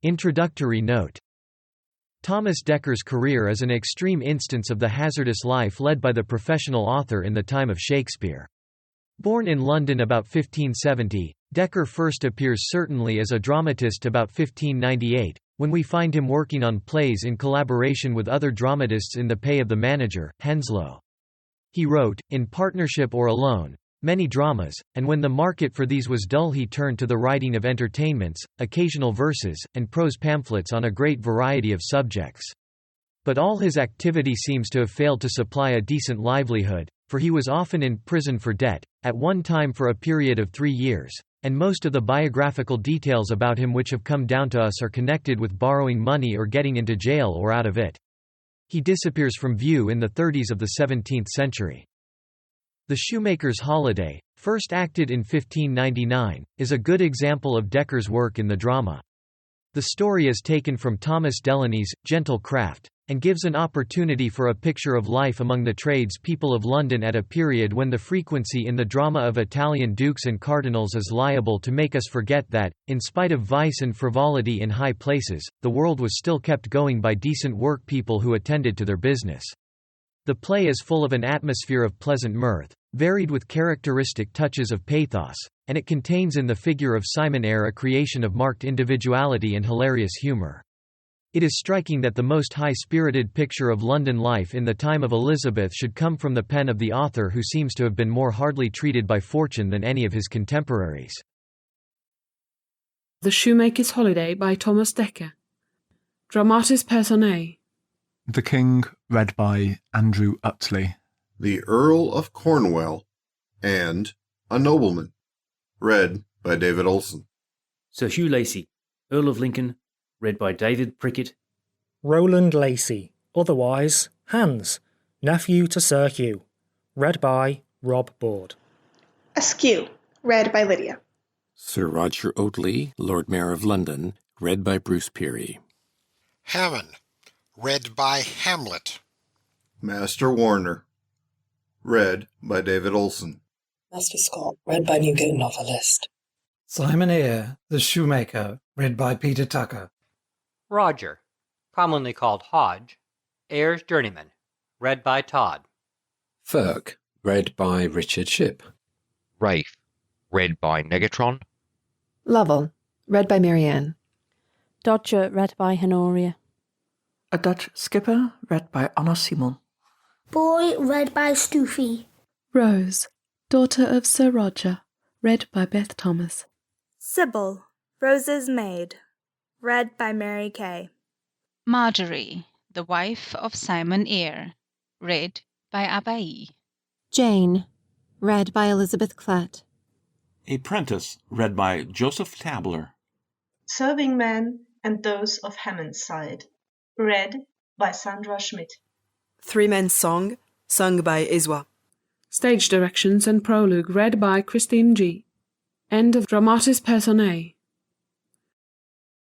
Introductory note. Thomas Dekker's career is an extreme instance of the hazardous life led by the professional author in the time of Shakespeare. Born in London about 1570, Dekker first appears certainly as a dramatist about 1598, when we find him working on plays in collaboration with other dramatists in the pay of the manager, Henslowe. He wrote, in partnership or alone, many dramas, and when the market for these was dull he turned to the writing of entertainments, occasional verses, and prose pamphlets on a great variety of subjects. But all his activity seems to have failed to supply a decent livelihood, for he was often in prison for debt, at one time for a period of 3 years, and most of the biographical details about him which have come down to us are connected with borrowing money or getting into jail or out of it. He disappears from view in the 30s of the 17th century. The Shoemaker's Holiday, first acted in 1599, is a good example of Dekker's work in the drama. The story is taken from Thomas Delaney's Gentle Craft, and gives an opportunity for a picture of life among the tradespeople of London at a period when the frequency in the drama of Italian dukes and cardinals is liable to make us forget that, in spite of vice and frivolity in high places, the world was still kept going by decent work people who attended to their business. The play is full of an atmosphere of pleasant mirth, varied with characteristic touches of pathos, and it contains in the figure of Simon Eyre a creation of marked individuality and hilarious humour. It is striking that the most high-spirited picture of London life in the time of Elizabeth should come from the pen of the author who seems to have been more hardly treated by fortune than any of his contemporaries. The Shoemaker's Holiday by Thomas Dekker. Dramatis Personae. The King, read by Andrew Utley. The Earl of Cornwall and A Nobleman, read by David Olson. Sir Hugh Lacy, Earl of Lincoln, read by David Prickett. Roland Lacy, otherwise Hans, nephew to Sir Hugh, read by Rob Board. Askew, read by Lydia. Sir Roger Oatley, Lord Mayor of London, read by Bruce Peary. Hammond, read by Hamlet. Master Warner, read by David Olson. Master Scott, read by Newgate Novelist. Simon Eyre, the Shoemaker, read by Peter Tucker. Roger, commonly called Hodge, Eyre's Journeyman, read by Todd. Ferk, read by Richard Shipp. Rafe, read by Negatron. Lovell, read by Marianne. Dodger, read by Honoria. A Dutch Skipper, read by Anna Simon. Boy, read by Stoofy. Rose, daughter of Sir Roger, read by Beth Thomas. Sybil, Rose's Maid, read by Mary Kay. Marjorie, the wife of Simon Eyre, read by Abai. Jane, read by Elizabeth Clatt. A Prentice, read by Joseph Tabler. Serving Men and Those of Hammond's Side, read by Sandra Schmidt. Three Men's Song, sung by Iswa. Stage directions and prologue read by Christine G. End of Dramatis Personae.